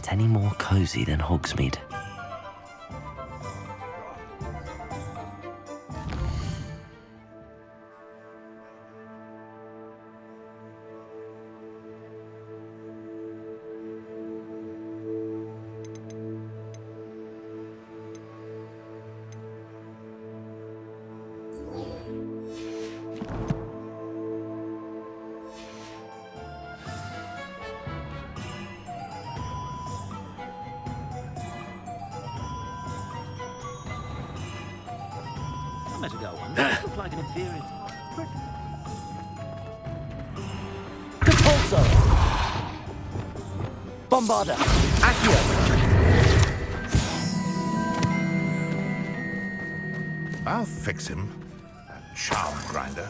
get any more cozy than Hogsmeade. Like an inferior. Compulso! Bombarda! Accio! I'll fix him, that charm grinder.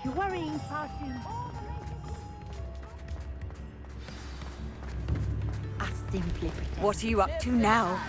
You're worrying, Parson. I simply pretend. What are you up to now?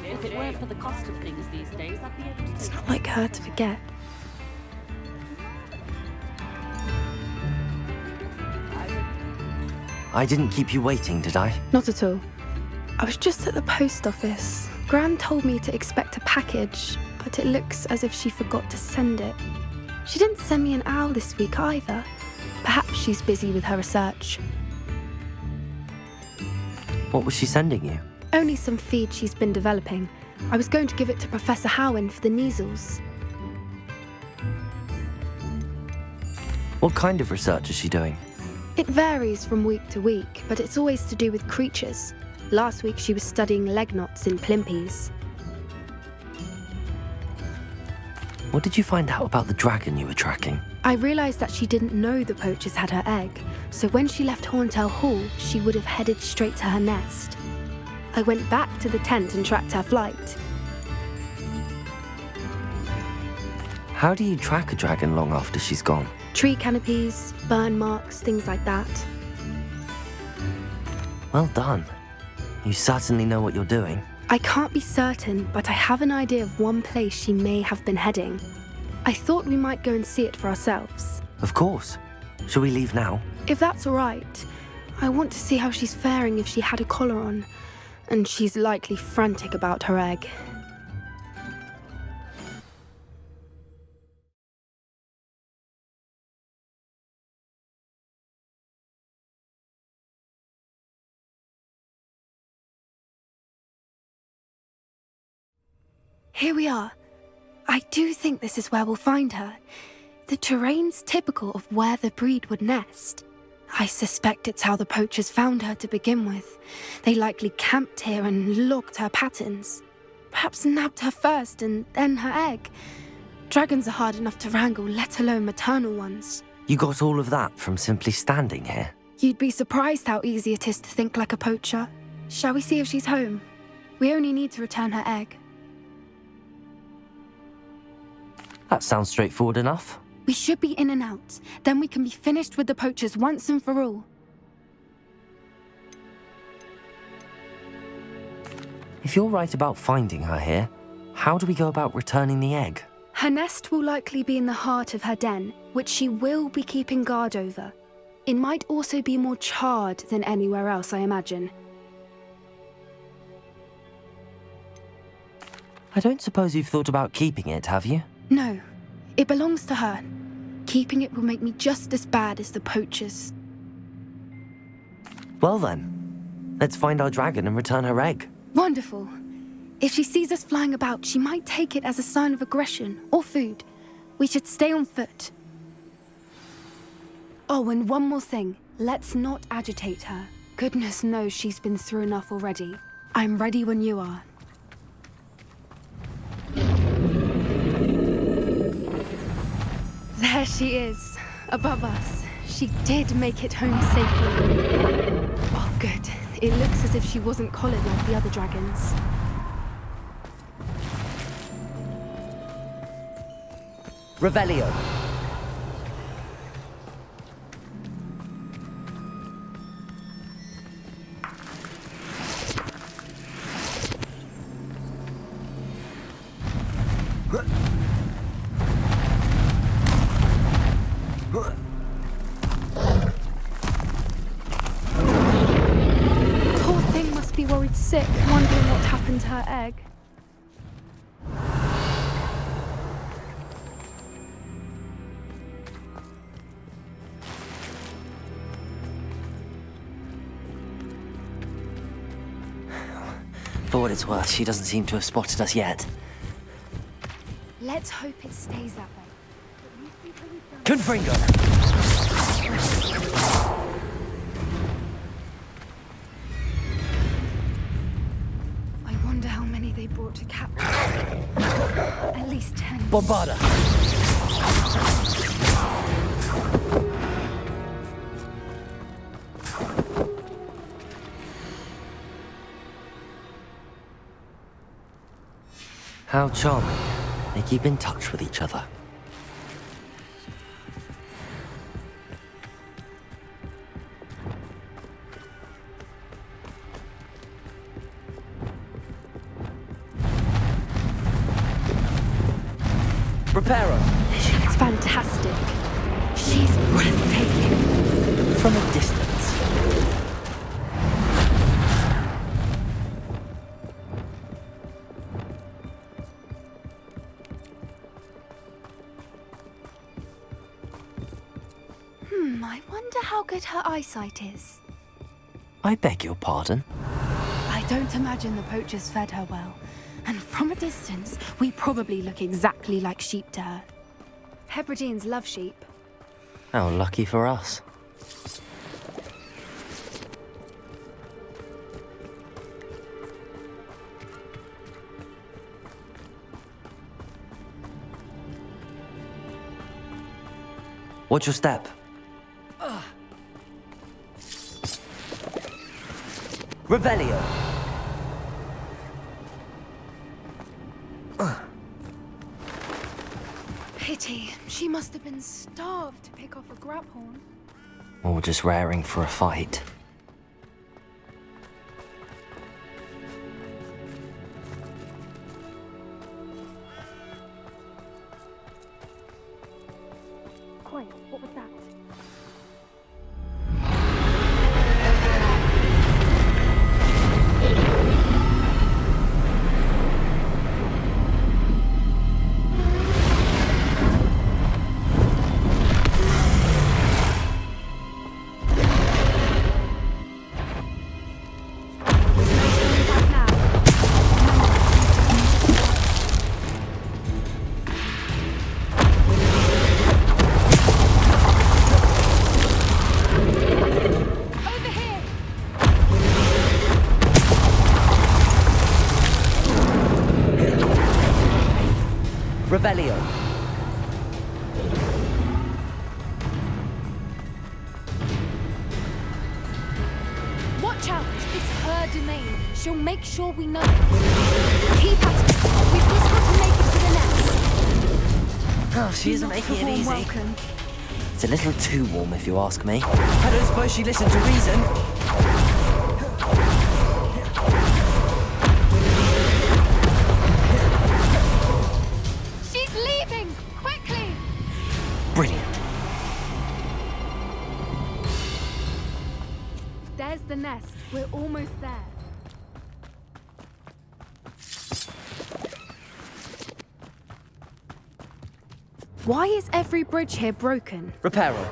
If it weren't for the cost of things these days, I'd be able to It's take not like her to forget. I didn't keep you waiting, did I? Not at all. I was just at the post office. Gran told me to expect a package, but it looks as if she forgot to send it. She didn't send me an owl this week either. Perhaps she's busy with her research. What was she sending you? Only some feed she's been developing. I was going to give it to Professor Howin for the measles. What kind of research is she doing? It varies from week to week, but it's always to do with creatures. Last week she was studying leg knots in plimpies. What did you find out about the dragon you were tracking? I realised that she didn't know the poachers had her egg, so when she left Horntail Hall, she would have headed straight to her nest. I went back to the tent and tracked her flight. How do you track a dragon long after she's gone? Tree canopies, burn marks, things like that. Well done. You certainly know what you're doing. I can't be certain, but I have an idea of one place she may have been heading. I thought we might go and see it for ourselves. Of course. Shall we leave now? If that's all right. I want to see how she's faring if she had a collar on. And she's likely frantic about her egg. Here we are. I do think this is where we'll find her. The terrain's typical of where the breed would nest. I suspect it's how the poachers found her to begin with. They likely camped here and logged her patterns. Perhaps nabbed her first and then her egg. Dragons are hard enough to wrangle, let alone maternal ones. You got all of that from simply standing here? You'd be surprised how easy it is to think like a poacher. Shall we see if she's home? We only need to return her egg. That sounds straightforward enough. We should be in and out. Then we can be finished with the poachers once and for all. If you're right about finding her here, how do we go about returning the egg? Her nest will likely be in the heart of her den, which she will be keeping guard over. It might also be more charred than anywhere else, I imagine. I don't suppose you've thought about keeping it, have you? No, it belongs to her. Keeping it will make me just as bad as the poachers. Well then, let's find our dragon and return her egg. Wonderful. If she sees us flying about, she might take it as a sign of aggression or food. We should stay on foot. Oh, and one more thing. Let's not agitate her. Goodness knows she's been through enough already. I'm ready when you are. she is, above us. She did make it home safely. Oh, good. It looks as if she wasn't collared like the other dragons. Revelio. Poor thing must be worried sick, wondering what happened to her egg. For what it's worth, she doesn't seem to have spotted us yet. Let's hope it stays that way. Confringo! I wonder how many they brought to capture. At least 10. Bombarda! How charming. They keep in touch with each other. Reparo. She's fantastic. She's breathtaking. From a distance. I wonder how good her eyesight is. I beg your pardon? I don't imagine the poachers fed her well. And from a distance, we probably look exactly like sheep to her. Hebrideans love sheep. How lucky for us. Watch your step. Revelio. Pity. She must have been starved to pick off a grabhorn. Or just raring for a fight. Quiet. What was that? Revelio. Watch out! It's her domain. She'll make sure we know it. Keep at it. We've just got to make it to the nest. Oh, she isn't Not making a it warm easy. welcome. It's a little too warm, if you ask me. I don't suppose she listened to reason. She's leaving! Quickly! Brilliant. There's the nest. We're almost there. Why is every bridge here broken? Reparo.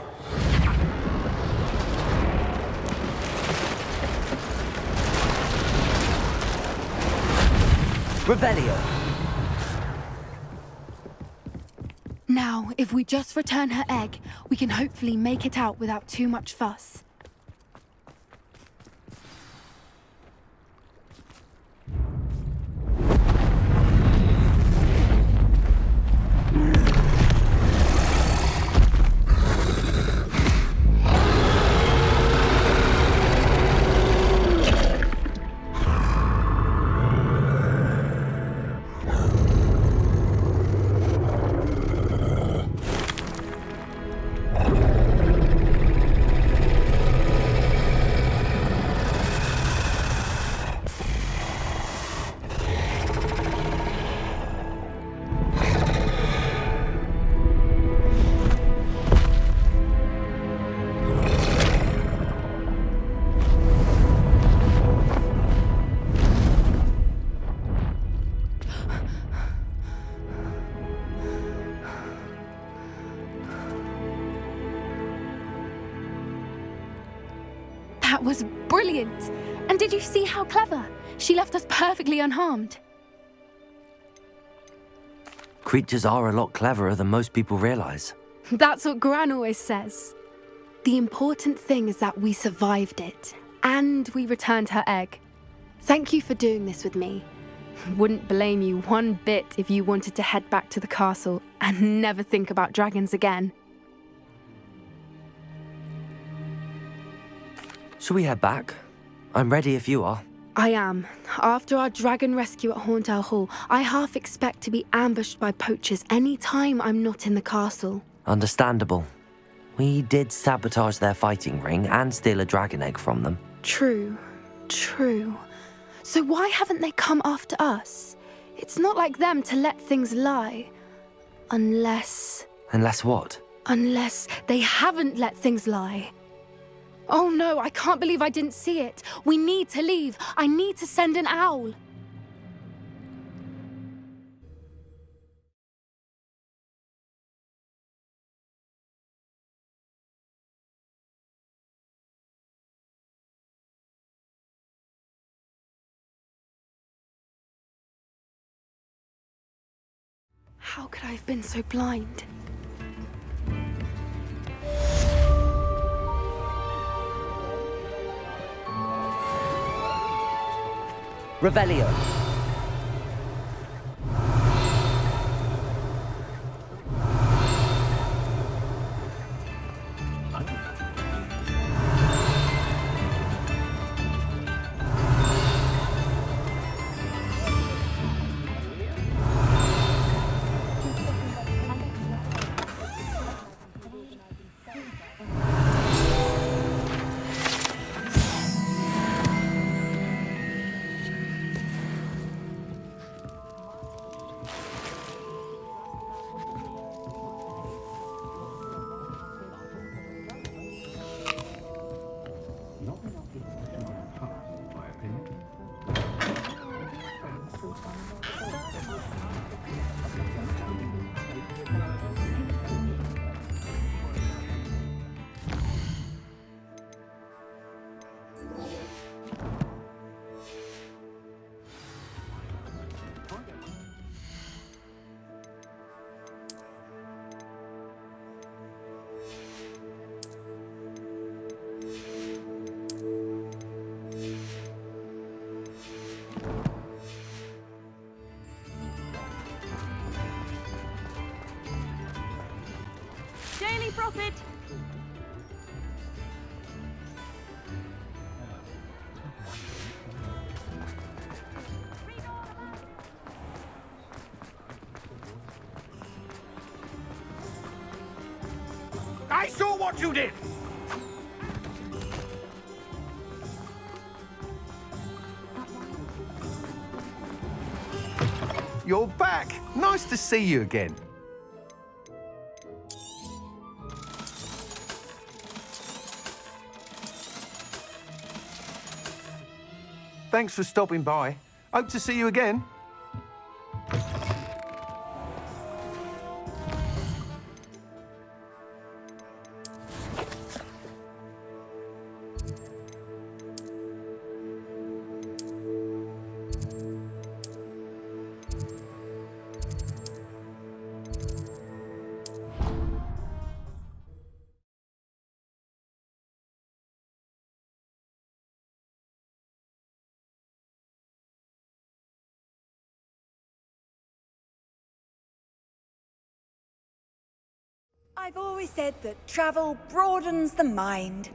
Revelio. Now, if we just return her egg, we can hopefully make it out without too much fuss. That was brilliant. And did you see how clever? She left us perfectly unharmed. Creatures are a lot cleverer than most people realize. That's what Gran always says. The important thing is that we survived it, and we returned her egg. Thank you for doing this with me. Wouldn't blame you one bit if you wanted to head back to the castle and never think about dragons again. Shall we head back? I'm ready if you are. I am. After our dragon rescue at Horndale Hall, I half expect to be ambushed by poachers any time I'm not in the castle. Understandable. We did sabotage their fighting ring and steal a dragon egg from them. True. So why haven't they come after us? It's not like them to let things lie. Unless What? Unless they haven't let things lie. Oh no, I can't believe I didn't see it. We need to leave. I need to send an owl. How could I have been so blind? Revelio. Daily profit. I saw what you did! You're back. Nice to see you again. Thanks for stopping by. Hope to see you again. I've always said that travel broadens the mind.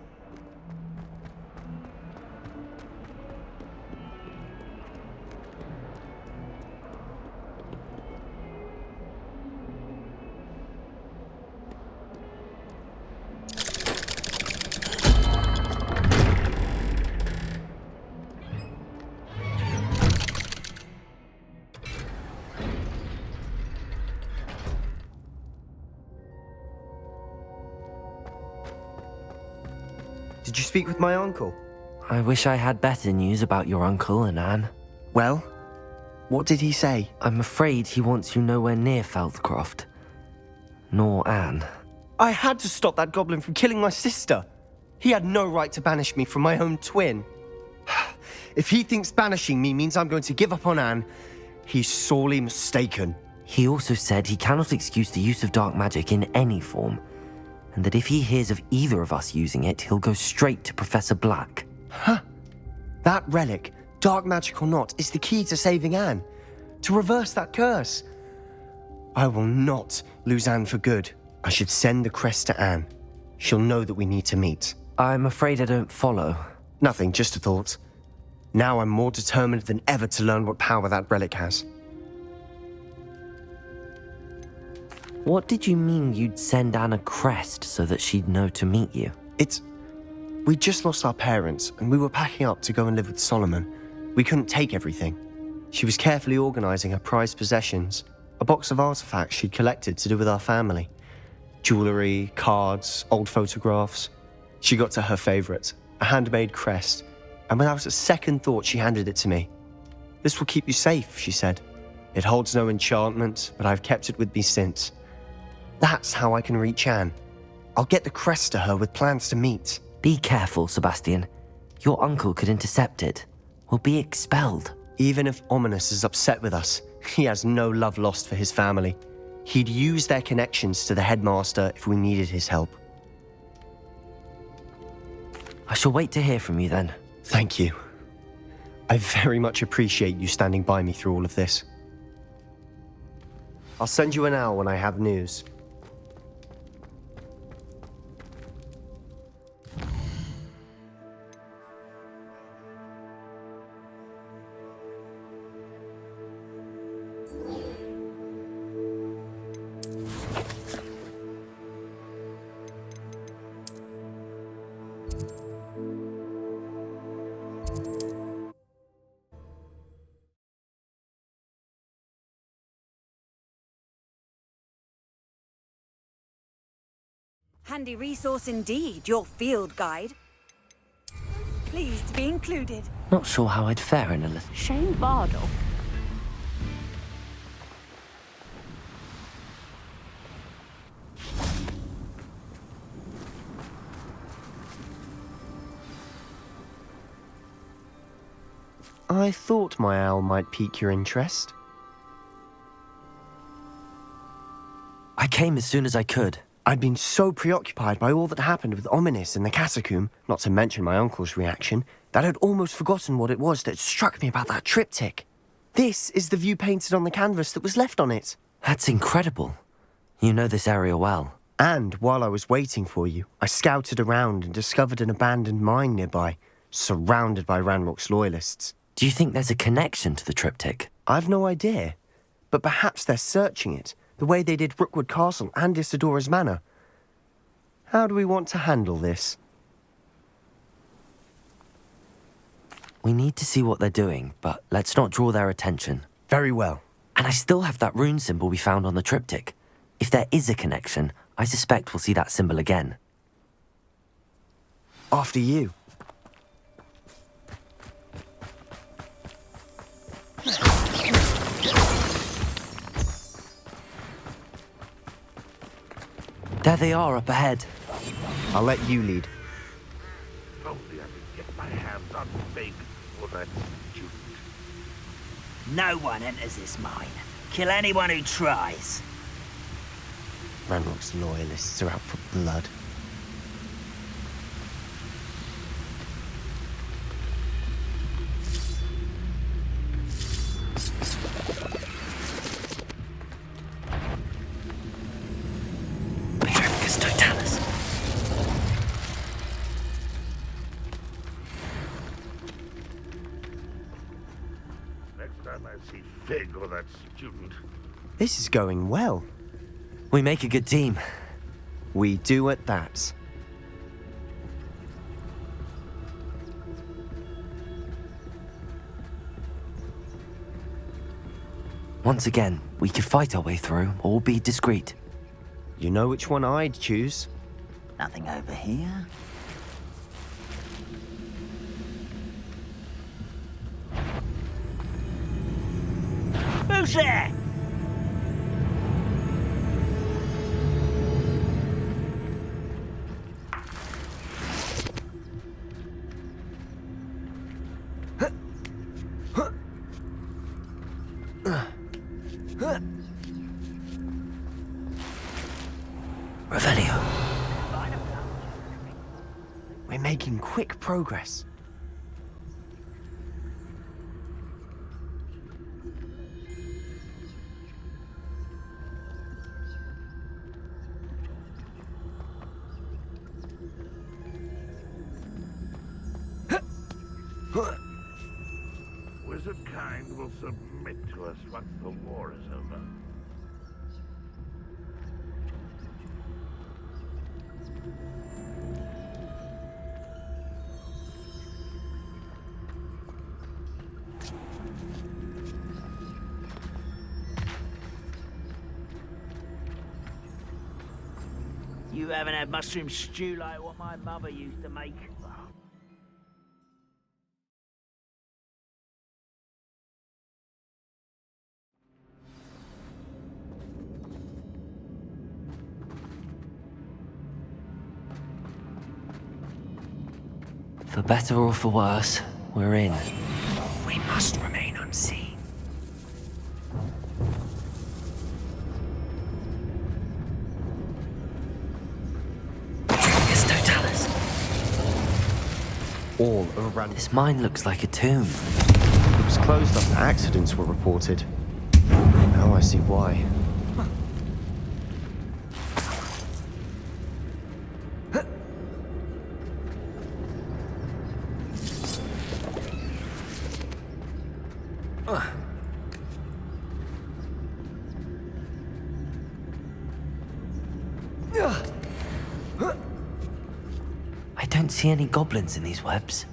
Did you speak with my uncle? I wish I had better news about your uncle and Anne. Well, what did he say? I'm afraid he wants you nowhere near Feldcroft. Nor Anne. I had to stop that goblin from killing my sister. He had no right to banish me from my own twin. If he thinks banishing me means I'm going to give up on Anne, he's sorely mistaken. He also said he cannot excuse the use of dark magic in any form, and that if he hears of either of us using it, he'll go straight to Professor Black. Huh? That relic, dark magic or not, is the key to saving Anne. To reverse that curse. I will not lose Anne for good. I should send the crest to Anne. She'll know that we need to meet. I'm afraid I don't follow. Nothing, just a thought. Now I'm more determined than ever to learn what power that relic has. What did you mean you'd send Anne a crest so that she'd know to meet you? We just lost our parents, and we were packing up to go and live with Solomon. We couldn't take everything. She was carefully organising her prized possessions, a box of artifacts she'd collected to do with our family. Jewellery, cards, old photographs. She got to her favourite, a handmade crest, and without a second thought she handed it to me. "This will keep you safe," she said. "It holds no enchantment, but I've kept it with me since. That's how I can reach Anne. I'll get the crest to her with plans to meet." Be careful, Sebastian. Your uncle could intercept it. We'll be expelled. Even if Ominous is upset with us, he has no love lost for his family. He'd use their connections to the headmaster if we needed his help. I shall wait to hear from you then. Thank you. I very much appreciate you standing by me through all of this. I'll send you an owl when I have news. Handy resource indeed, your field guide. Pleased to be included. Not sure how I'd fare in a little. Shane Bardock. I thought my owl might pique your interest. I came as soon as I could. I'd been so preoccupied by all that happened with Ominous in the catacomb, not to mention my uncle's reaction, that I'd almost forgotten what it was that struck me about that triptych. This is the view painted on the canvas that was left on it. That's incredible. You know this area well. And while I was waiting for you, I scouted around and discovered an abandoned mine nearby, surrounded by Ranrock's loyalists. Do you think there's a connection to the triptych? I've no idea, but perhaps they're searching it, the way they did Rookwood Castle and Isidora's Manor. How do we want to handle this? We need to see what they're doing, but let's not draw their attention. Very well. And I still have that rune symbol we found on the triptych. If there is a connection, I suspect we'll see that symbol again. After you. There they are up ahead. I'll let you lead. Only I could get my hands on big for that student. No one enters this mine. Kill anyone who tries. Ranrock's loyalists are out for blood. Next time I see Fig or that student, This is going well. We make a good team. We do at that. Once again, we could fight our way through or be discreet. You know which one I'd choose. Nothing over here. Who's there? Revelio. We're making quick progress. Wizard kind will submit to us once the war is over. You haven't had mushroom stew like what my mother used to make. For better or for worse, we're in. We must remain unseen. It's Totalis. All around. This mine looks like a tomb. It was closed after accidents were reported. Now I see why. I don't see any goblins in these webs.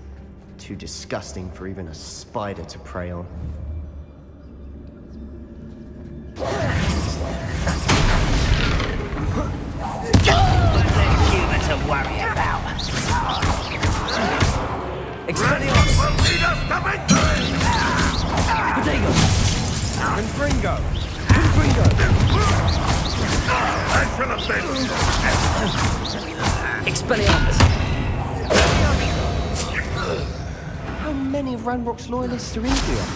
Too disgusting for even a spider to prey on. Human to worry about. Expelliarmus! Will lead us to victory! Potato! Confringo! Confringo! I shall have been. Expelliarmus! How many of Ranrock's loyalists are in here?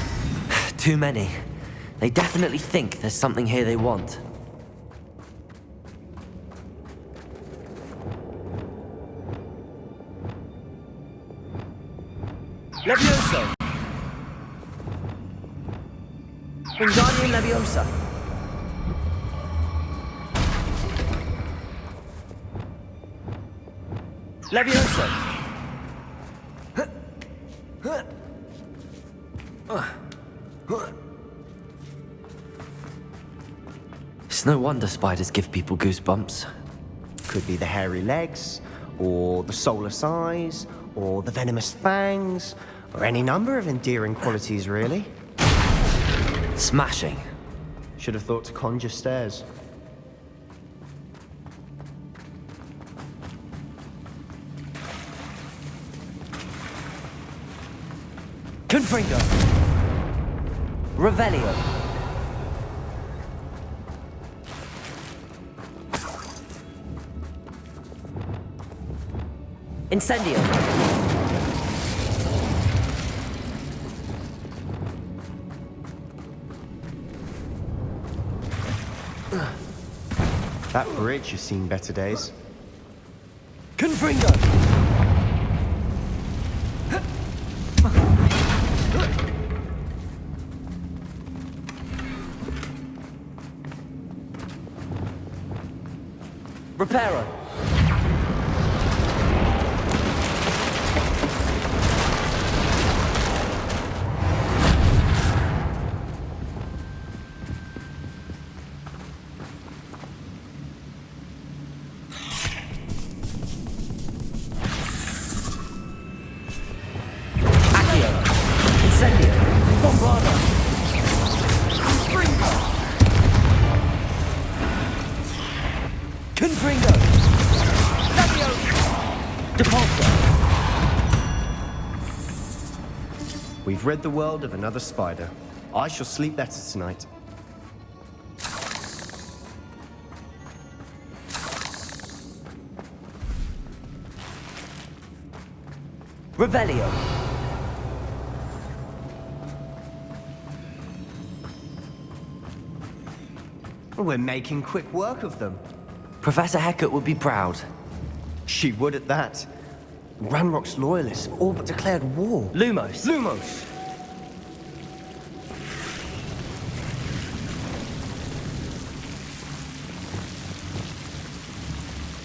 Too many. They definitely think there's something here they want. Levioso! Wingardium Leviosa! Levioso! It's no wonder spiders give people goosebumps. Could be the hairy legs, or the soulless eyes, or the venomous fangs, or any number of endearing qualities, really. Smashing. Should have thought to conjure stairs. Confringo! Revelio! Incendio! That bridge has seen better days. Confringo! Reparo! Accio! Incendio! Bombardo! Confringo! Depulso! We've rid the world of another spider. I shall sleep better tonight. Revelio! We're making quick work of them. Professor Hecat would be proud. She would at that. Ranrock's loyalists have all but declared war. Lumos. Lumos!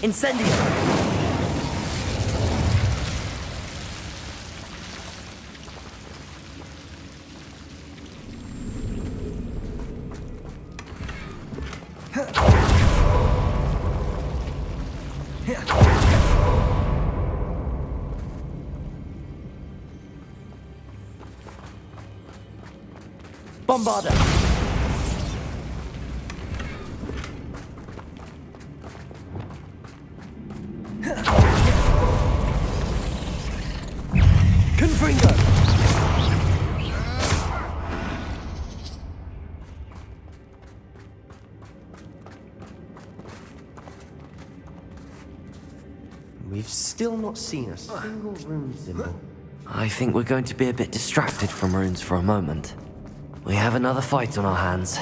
Incendio. Bombarda. Confringo. We've still not seen a single rune symbol. I think we're going to be a bit distracted from runes for a moment. We have another fight on our hands.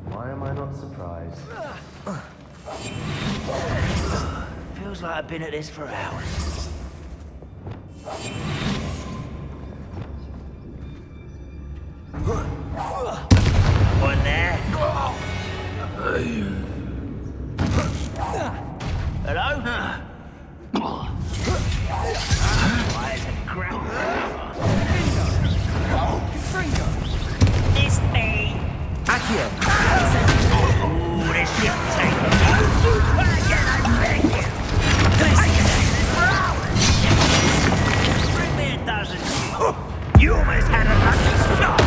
Why am I not surprised? Feels like I've been at this for hours. One there. Hello? Why is it crap? This me. Accio. Ooh, this shit take. Again, I beg you. I can do this for hours. Bring me a dozen. You almost had a lucky shot.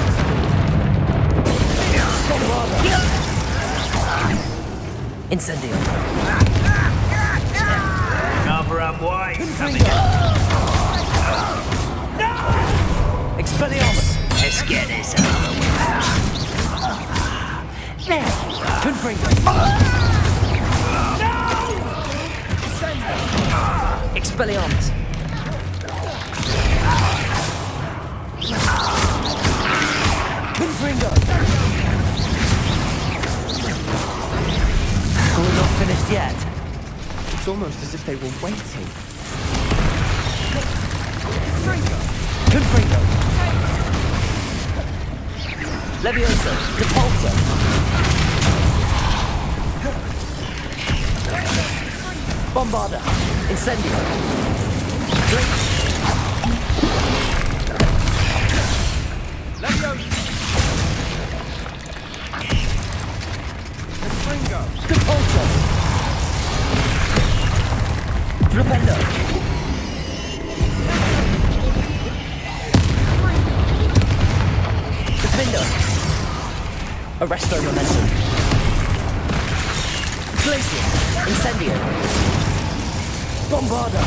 Incendio. Another unwise coming. Expelliarmus. Let's get this over with. There. Confringo. Expelliarmus. Confringo. We're not finished yet. It's almost as if they were waiting. Confringo. Leviosa. Depulso. Bombarda. Incendio. Blitz. Depulso. Flipendo. Defender. Arresto momentum. Glacier. Incendio. Bombarda.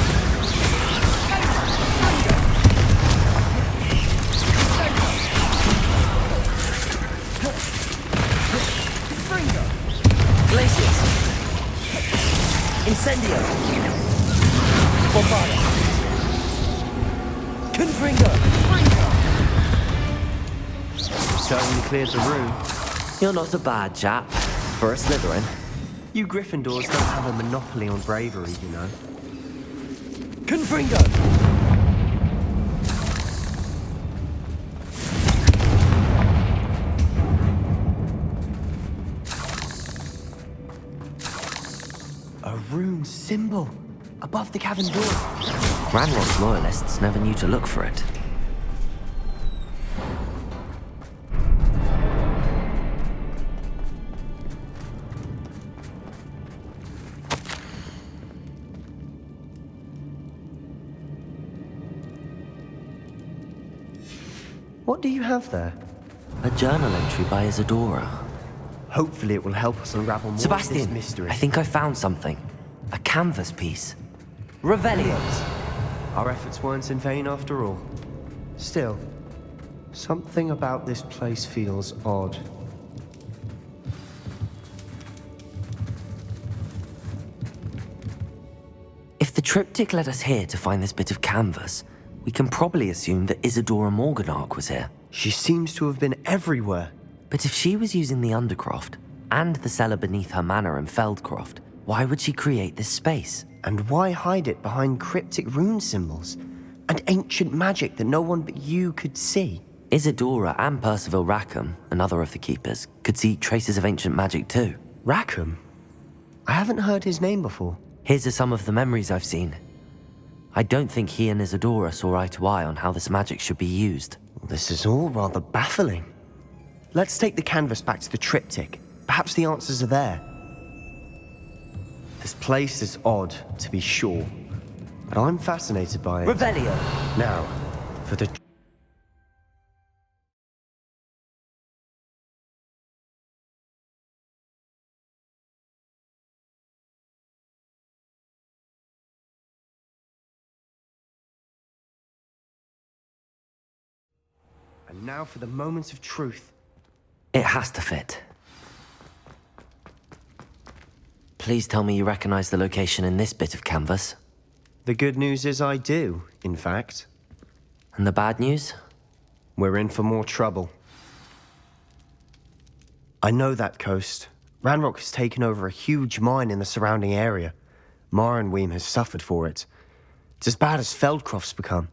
Glaciers. Incendio. Bombarda. Confringo. Certainly cleared the room. You're not a bad chap for a Slytherin. You Gryffindors don't have a monopoly on bravery, you know. Confringo. A rune symbol above the cavern door. Ranrock's loyalists never knew to look for it. What do you have there? A journal entry by Isadora. Hopefully it will help us unravel more of this Sebastian, mystery. I think I found something. A canvas piece. Revelios. Our efforts weren't in vain after all. Still, something about this place feels odd. If the triptych led us here to find this bit of canvas, we can probably assume that Isadora Morganach was here. She seems to have been everywhere. But if she was using the Undercroft and the cellar beneath her manor in Feldcroft, Why would she create this space? And why hide it behind cryptic rune symbols and ancient magic that no one but you could see? Isadora and Percival Rackham, another of the keepers, could see traces of ancient magic too. Rackham? I haven't heard his name before. His are some of the memories I've seen. I don't think he and Isadora saw eye to eye on how this magic should be used. This is all rather baffling. Let's take the canvas back to the triptych. Perhaps the answers are there. This place is odd, to be sure, but I'm fascinated by it. Revelio. Now, for the... And now for the moment of truth. It has to fit. Please tell me you recognize the location in this bit of canvas. The good news is I do, in fact. And the bad news? We're in for more trouble. I know that coast. Ranrock has taken over a huge mine in the surrounding area. Marenweem has suffered for it. It's as bad as Feldcroft's become.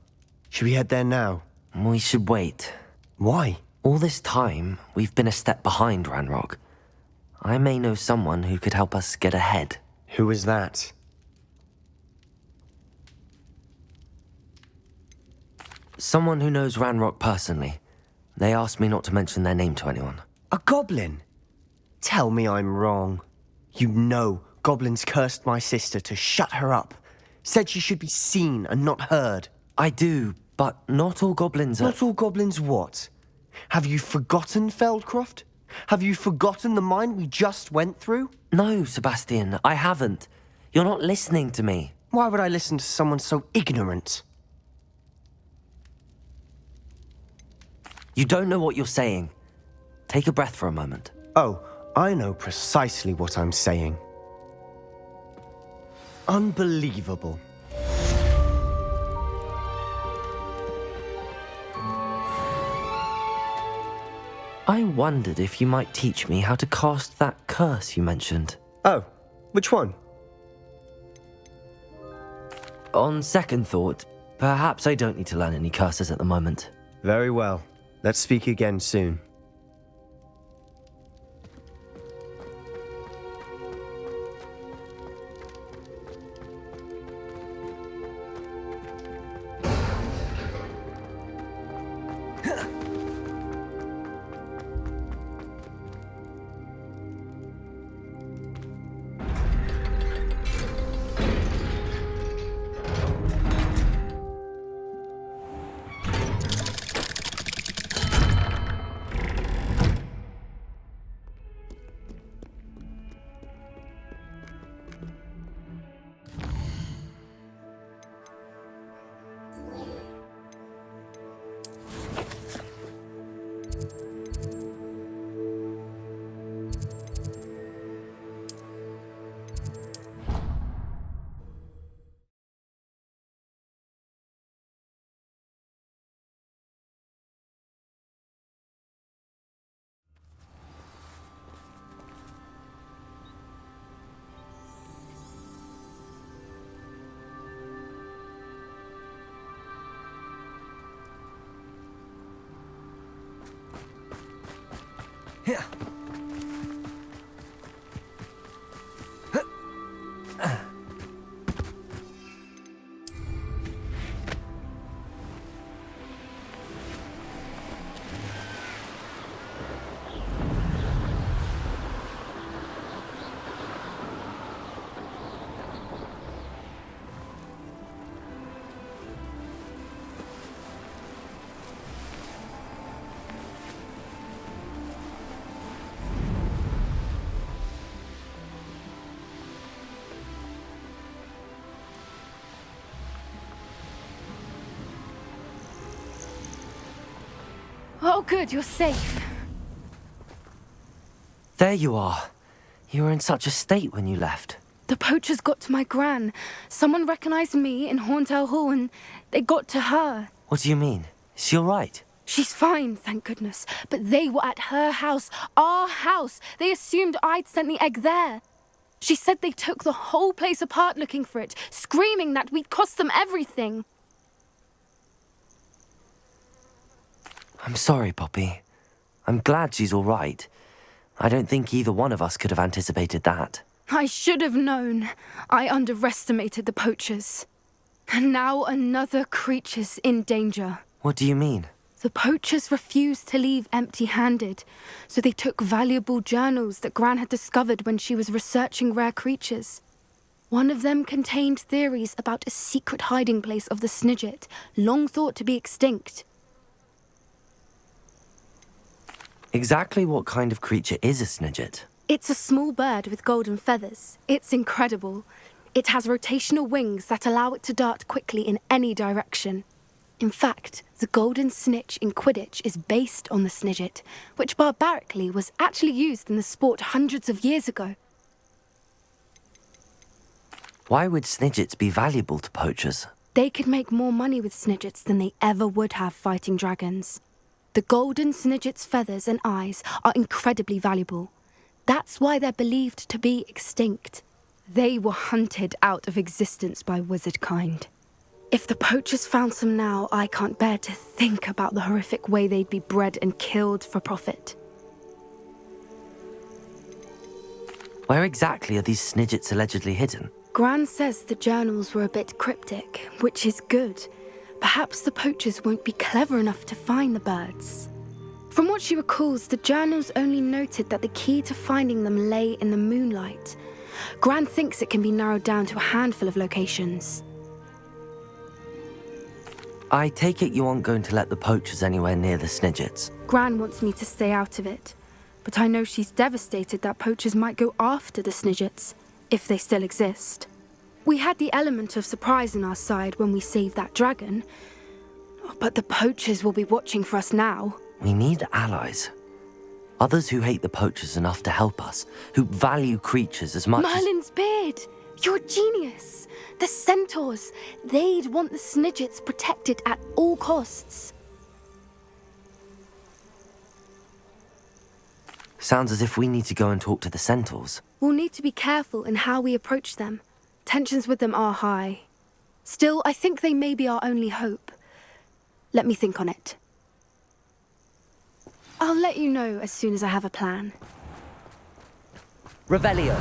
Should we head there now? We should wait. Why? All this time, we've been a step behind Ranrock. I may know someone who could help us get ahead. Who is that? Someone who knows Ranrock personally. They asked me not to mention their name to anyone. A goblin? Tell me I'm wrong. You know goblins cursed my sister to shut her up. Said she should be seen and not heard. I do, but not all goblins are... Not all goblins what? Have you forgotten Feldcroft? Have you forgotten the mine we just went through? No, Sebastian, I haven't. You're not listening to me. Why would I listen to someone so ignorant? You don't know what you're saying. Take a breath for a moment. Oh, I know precisely what I'm saying. Unbelievable. I wondered if you might teach me how to cast that curse you mentioned. Oh, which one? On second thought, perhaps I don't need to learn any curses at the moment. Very well. Let's speak again soon. Oh, good, you're safe. There you are. You were in such a state when you left. The poachers got to my gran. Someone recognized me in Horntail Hall and they got to her. What do you mean? Is she all right? She's fine, thank goodness. But they were at her house, our house. They assumed I'd sent the egg there. She said they took the whole place apart looking for it, screaming that we'd cost them everything. I'm sorry, Poppy. I'm glad she's all right. I don't think either one of us could have anticipated that. I should have known. I underestimated the poachers. And now another creature's in danger. What do you mean? The poachers refused to leave empty-handed, so they took valuable journals that Gran had discovered when she was researching rare creatures. One of them contained theories about a secret hiding place of the Snidget, long thought to be extinct. Exactly what kind of creature is a Snidget? It's a small bird with golden feathers. It's incredible. It has rotational wings that allow it to dart quickly in any direction. In fact, the golden snitch in Quidditch is based on the Snidget, which barbarically was actually used in the sport hundreds of years ago. Why would Snidgets be valuable to poachers? They could make more money with Snidgets than they ever would have fighting dragons. The golden Snidget's feathers and eyes are incredibly valuable. That's why they're believed to be extinct. They were hunted out of existence by wizard kind. If the poachers found some now, I can't bear to think about the horrific way they'd be bred and killed for profit. Where exactly are these Snidgets allegedly hidden? Gran says the journals were a bit cryptic, which is good. Perhaps the poachers won't be clever enough to find the birds. From what she recalls, the journals only noted that the key to finding them lay in the moonlight. Gran thinks it can be narrowed down to a handful of locations. I take it you aren't going to let the poachers anywhere near the Snidgets. Gran wants me to stay out of it, but I know she's devastated that poachers might go after the Snidgets, if they still exist. We had the element of surprise on our side when we saved that dragon, but the poachers will be watching for us now. We need allies. Others who hate the poachers enough to help us, who value creatures as much Merlin's beard! You're a genius! The centaurs! They'd want the Snidgets protected at all costs. Sounds as if we need to go and talk to the centaurs. We'll need to be careful in how we approach them. Tensions with them are high. Still, I think they may be our only hope. Let me think on it. I'll let you know as soon as I have a plan. Revelio.